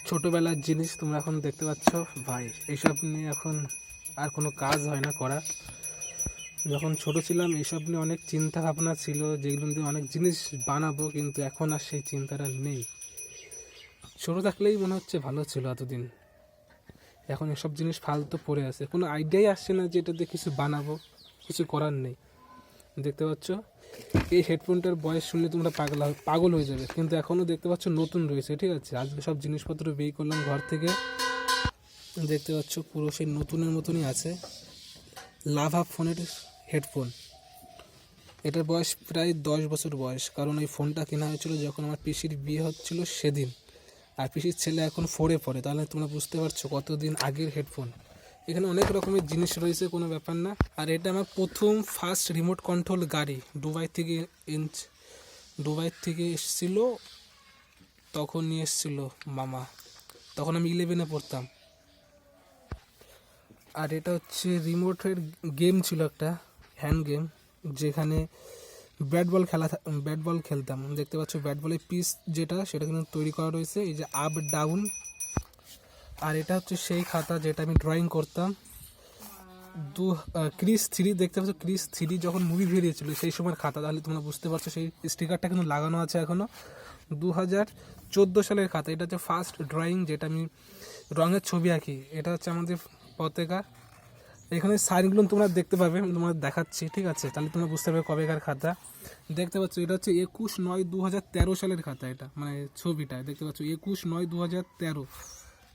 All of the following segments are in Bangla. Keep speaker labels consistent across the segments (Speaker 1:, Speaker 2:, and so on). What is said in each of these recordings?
Speaker 1: ছোটোবেলার জিনিস তোমরা এখন দেখতে পাচ্ছ ভাই। এইসব নিয়ে এখন আর কোনো কাজ হয় না করা। যখন ছোট ছিলাম এইসব নিয়ে অনেক চিন্তা ভাবনা ছিল, যেগুলো দিয়ে অনেক জিনিস বানাবো, কিন্তু এখন আর সেই চিন্তাটা নেই। ছোটো থাকলেই মনে হচ্ছে ভালো ছিল এতদিন। এখন এসব জিনিস ফালতু পড়ে আছে, কোনো আইডিয়াই আসছে না যে এটা দিয়ে কিছু বানাবো। কিছু করার নেই। দেখতে পাচ্ছ এই হেডফোনটার বয়স শুনলে তোমরা পাগল হয়ে যাবে, কিন্তু এখনও দেখতে পাচ্ছ নতুন রয়েছে। ঠিক আছে, আজকে সব জিনিসপত্র বের করলাম ঘর থেকে। দেখতে পাচ্ছ পুরো সেই নতুনের মতনই আছে। লাভা ফোনের হেডফোন। এটার বয়স প্রায় 10 বছর বয়স, কারণ এই ফোনটা কেনা হয়েছিল যখন আমার পিসির বিয়ে হচ্ছিল সেদিন। আর পিসির ছেলে এখন 4-এ পড়ে, তাহলে তোমরা বুঝতে পারছো কতদিন আগের হেডফোন। এখানে অনেক রকমের জিনিস রয়েছে, কোনো ব্যাপার না। আর এটা আমার প্রথম ফার্স্ট রিমোট কন্ট্রোল গাড়ি। দুবাই থেকে এসেছিল, তখন নিয়ে এসেছিলো মামা। তখন আমি 11-এ পড়তাম। আর এটা হচ্ছে রিমোটের গেম ছিল, একটা হ্যান্ড গেম, যেখানে ব্যাট বল খেলতাম। দেখতে পাচ্ছ ব্যাট বলের পিস যেটা, সেটা কিন্তু তৈরি করা রয়েছে, এই যে আপ ডাউন। আর এটা হচ্ছে সেই খাতা যেটা আমি ড্রয়িং করতাম। ক্রিস 3 দেখতে পাচ্ছ, ক্রিস 3 যখন মুভি বেরিয়েছিল সেই সময়ের খাতা, তাহলে তোমরা বুঝতে পারছো। সেই স্টিকারটা কিন্তু লাগানো আছে এখনও। 2014 সালের খাতা। এটা হচ্ছে ফার্স্ট ড্রয়িং, যেটা আমি রঙের ছবি আঁকি। এটা হচ্ছে আমাদের পতাকা। এখানে সাইনগুলো তোমরা দেখতে পাবে, আমি তোমাদের দেখাচ্ছি। ঠিক আছে, তাহলে তোমরা বুঝতে পারবে কবেকার খাতা। দেখতে পাচ্ছ এটা হচ্ছে 21/9/2013 সালের খাতা। এটা মানে ছবিটা দেখতে পাচ্ছ 21/9/2013।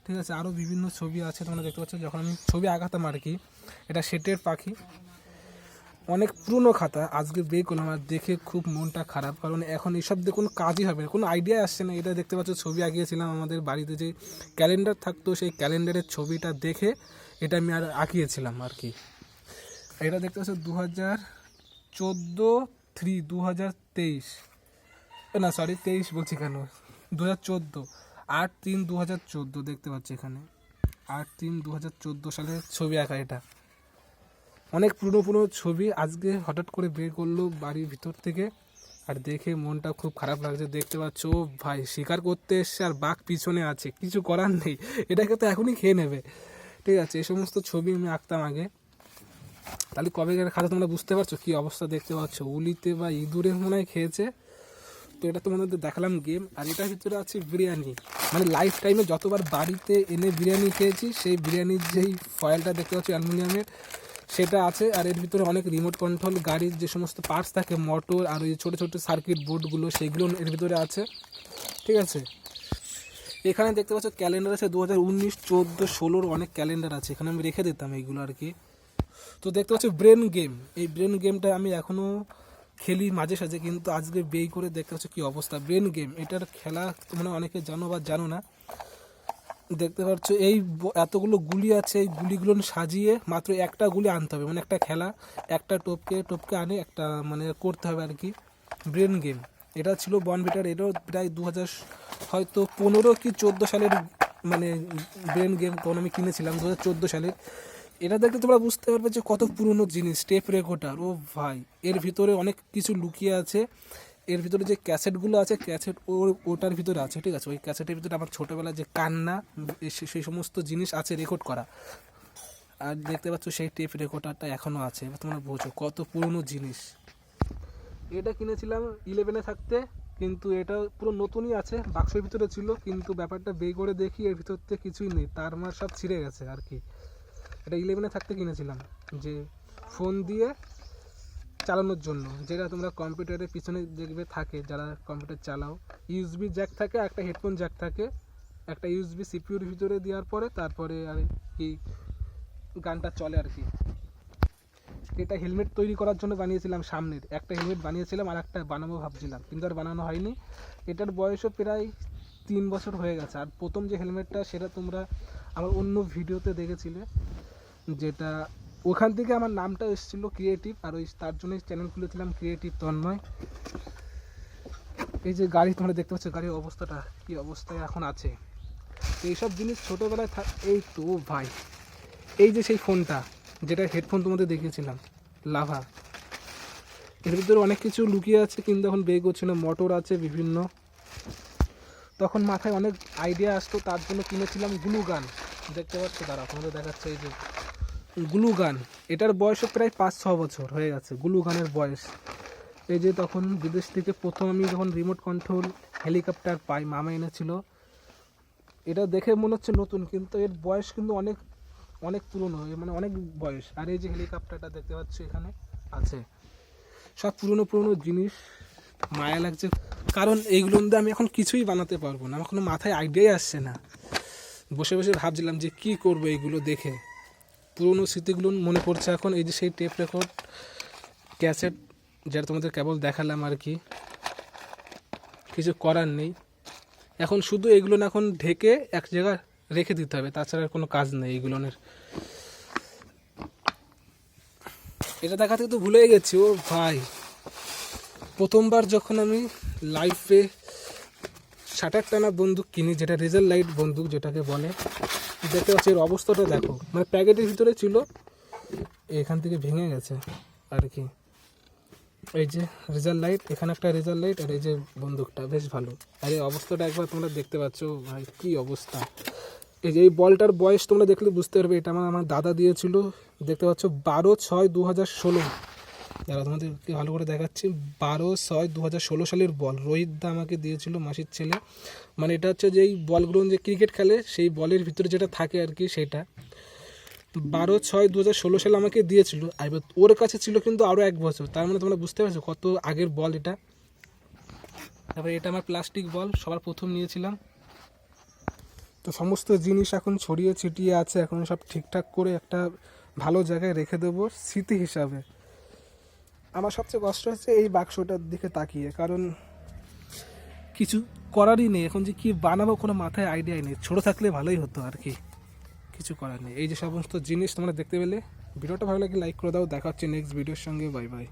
Speaker 1: ঠিক আছে, আরও বিভিন্ন ছবি আছে তোমরা দেখতে পাচ্ছ, যখন আমি ছবি আঁকাতাম আর কি। এটা সেটের পাখি, অনেক পুরনো খাতা। আজকে বের করলাম আর দেখে খুব মনটা খারাপ, কারণ এখন এইসব দিয়ে কোনো কাজই হবে না, কোনো আইডিয়া আসছে না। এটা দেখতে পাচ্ছ ছবি আঁকিয়েছিলাম, আমাদের বাড়িতে যে ক্যালেন্ডার থাকতো সেই ক্যালেন্ডারের ছবিটা দেখে এটা আমি আর আঁকিয়েছিলাম আর কি। এটা দেখতে পাচ্ছ 2014-3-2023, না সরি 23 বলছি কেন, 2014, 8/3/2014 দেখতে পাচ্ছি এখানে। 8/3/2014 সালের ছবি আঁকা এটা। অনেক পুরনো ছবি আজকে হঠাৎ করে বের করলো বাড়ির ভিতর থেকে, আর দেখে মনটা খুব খারাপ লাগছে। দেখতে পাচ্ছ ভাই, শিকার করতে এসছে আর বাঘ পিছনে আছে, কিছু করার নেই, এটাকে তো এখনই খেয়ে নেবে। ঠিক আছে, এই সমস্ত ছবি আমি আঁকতাম আগে। তাহলে কবেকার খাতা তোমরা বুঝতে পারছো কী অবস্থা। দেখতে পাচ্ছ উলিতে বা ইঁদুরে মনে হয় খেয়েছে। তো এটা তোমাদের দেখালাম গেম। আর এটার ভিতরে আছে বিরিয়ানি, মানে লাইফ টাইমে যতবার বাড়িতে এনে বিরিয়ানি খেয়েছি সেই বিরিয়ানির যেই ফয়েলটা দেখতে পাচ্ছি অ্যালুমিনিয়ামের, সেটা আছে। আর এর ভিতরে অনেক রিমোট কন্ট্রোল গাড়ির যে সমস্ত পার্টস থাকে, মোটর আর ওই ছোটো ছোটো সার্কিট বোর্ডগুলো, সেগুলো এর ভিতরে আছে। ঠিক আছে, এখানে দেখতে পাচ্ছ ক্যালেন্ডার আছে 2019-14-16 অনেক ক্যালেন্ডার আছে, এখানে আমি রেখে দিতাম এইগুলো আর কি। তো দেখতে পাচ্ছ ব্রেন গেম। এই ব্রেন গেমটা আমি এখনও খেলি মাঝে সাঝে, কিন্তু আজকে বেই করে দেখতে পাচ্ছ কী অবস্থা। ব্রেন গেম এটার খেলা তোমরা অনেকে জানো বা জানো না। দেখতে পাচ্ছ এই এতগুলো গুলি আছে, এই গুলিগুলো সাজিয়ে মাত্র একটা গুলি আনতে হবে, মানে একটা খেলা, একটা টপকে আনে একটা মানে করতে হবে আর কি। ব্রেন গেম এটা ছিল বনভিটার। এটাও প্রায় 2000 হয়তো 15 কি 14 সালের মানে ব্রেন গেম, তখন আমি কিনেছিলাম 2014 সালের। এটা দেখতে তোমরা বুঝতে পারবে যে কত পুরনো জিনিস। টেপ রেকর্ডার, ও ভাই, এর ভিতরে অনেক কিছু লুকিয়ে আছে। এর ভিতরে যে ক্যাসেটগুলো আছে, ক্যাসেট ওটার ভিতরে আছে। ঠিক আছে, ওই ক্যাসেটের ভিতরে আমার ছোটোবেলায় যে কান্না, সেই সমস্ত জিনিস আছে রেকর্ড করা। আর দেখতে পাচ্ছ সেই টেপ রেকর্ডারটা এখনও আছে। এবার তোমরা বোঝো কত পুরনো জিনিস। এটা কিনেছিলাম 11-এ থাকতে, কিন্তু এটা পুরো নতুনই আছে, বাক্সের ভিতরে ছিল, কিন্তু ব্যাপারটা বের করে দেখি এর ভিতর থেকে কিছুই নেই, তার মার সব ছিঁড়ে গেছে আর কি। এটা 11-এ থাকতে কিনেছিলাম, যে ফোন দিয়ে চালানোর জন্য, যেটা তোমরা কম্পিউটারের পিছনে দেখবে থাকে, যারা কম্পিউটার চালাও। ইউএসবি জ্যাক থাকে, একটা হেডফোন জ্যাক থাকে, একটা ইউএসবি সিপিইউর ভিতরে দেওয়ার পরে তারপরে আর কি গানটা চলে আর কি। এটা হেলমেট তৈরি করার জন্য বানিয়েছিলাম, সামনের একটা হেলমেট বানিয়েছিলাম, আর একটা বানাবো ভাবছিলাম, কিন্তু আর বানানো হয়নি। এটার বয়সও প্রায় 3 বছর হয়ে গেছে। আর প্রথম যে হেলমেটটা, সেটা তোমরা আমার অন্য ভিডিওতে দেখেছিলে, যেটা ওখান থেকে আমার নামটা এসেছিলো ক্রিয়েটিভ, আর ওই তার জন্যই চ্যানেল খুলেছিলাম ক্রিয়েটিভ তন্ময়। এই যে গাড়ি তোমরা দেখতে পাচ্ছ, গাড়ির অবস্থাটা কী অবস্থায় এখন আছে। এইসব জিনিস ছোটোবেলায় এই তো ভাই, এই যে সেই ফোনটা, যেটা হেডফোন তোমাদের দেখিয়েছিলাম, লাভা, এর ভিতরে অনেক কিছু লুকিয়ে আছে, কিন্তু এখন বের করছে না। মোটর আছে বিভিন্ন, তখন মাথায় অনেক আইডিয়া আসতো, তার জন্য কিনেছিলাম গ্লু গান। দেখতে পাচ্ছ, দাঁড়া আপনাদের দেখাচ্ছে, এই যে গ্লু গান। এটার বয়সও প্রায় 5-6 বছর হয়ে গেছে গ্লু গানের বয়স। এই যে তখন বিদেশ থেকে প্রথম আমি যখন রিমোট কন্ট্রোল হেলিকপ্টার পাই, মামা এনেছিল। এটা দেখে মনে হচ্ছে নতুন, কিন্তু এর বয়স কিন্তু অনেক অনেক পুরনো, মানে অনেক বয়স। আর এই যে হেলিকপ্টারটা দেখতে পাচ্ছ এখানে আছে, সব পুরনো পুরনো জিনিস, মায়া লাগছে। কারণ এইগুলো দিয়ে আমি এখন কিছুই বানাতে পারবো না, আমার কোনো মাথায় আইডিয়াই আসছে না। বসে বসে ভাবছিলাম যে কি করবো এইগুলো দেখে, পুরনো স্মৃতিগুলো মনে পড়ছে এখন। এই যে সেই টেপ রেকর্ড, ক্যাসেট, যেটা তোমাদের কেবল দেখালাম আর কি। কিছু করার নেই, এখন শুধু এগুলো না এখন ঢেকে এক জায়গায় রেখে দিতে হবে, তাছাড়া আর কোনো কাজ নেই এইগুলোনের। এটা দেখাতে তো ভুলেই গেছি। ও ভাই, প্রথমবার যখন আমি লাইফে শাটার টানা বন্দুক কিনি, যেটা রেজার লাইট বন্দুক যেটাকে বলে, দেখতে পাচ্ছি এর অবস্থাটা দেখো, মানে প্যাকেটের ভিতরে ছিল, এখান থেকে ভেঙে গেছে আর কি। এই যে রেজার লাইট, এখানে একটা রেজার লাইট, আর এই যে বন্দুকটা বেশ ভালো। আর এই অবস্থাটা একবার তোমরা দেখতে পাচ্ছ ভাই, কি অবস্থা। এই যে এই বলটার বয়স তোমরা দেখলে বুঝতে পারবে, এটা আমার দাদা দিয়েছিল। দেখতে পাচ্ছ 12/6/2016। যারা তোমাদেরকে ভালো করে দেখাচ্ছি, 12/6/2016 সালের বল। রোহিত দা আমাকে দিয়েছিল, মাসির ছেলে। মানে এটা হচ্ছে যে এই বলগুলো যে ক্রিকেট খেলে সেই বলের ভিতরে যেটা থাকে আর কি, সেটা 12/6/2016 সালে আমাকে দিয়েছিল। আর ওর কাছে ছিল কিন্তু আরও 1 বছর, তার মানে তোমরা বুঝতে পারছো কত আগের বল এটা। তারপরে এটা আমার প্লাস্টিক বল, সবার প্রথম নিয়েছিলাম। তো সমস্ত জিনিস এখন ছড়িয়ে ছিটিয়ে আছে, এখন সব ঠিকঠাক করে একটা ভালো জায়গায় রেখে দেবো স্মৃতি হিসাবে। আমার সবচেয়ে কষ্ট হচ্ছে এই বাক্সটার দিকে তাকিয়ে, কারণ কিছু করারই নেই এখন, যে কি বানাবো কোনো মাথায় আইডিয়াই নেই। ছোটো থাকলে ভালোই হতো আর কি, কিছু করার নেই। এই যে সমস্ত জিনিস তোমরা দেখতে পেলে, ভিডিওটা ভালো লাগে লাইক করে দাও। দেখা হচ্ছে নেক্সট ভিডিওর সঙ্গে, বাই বাই।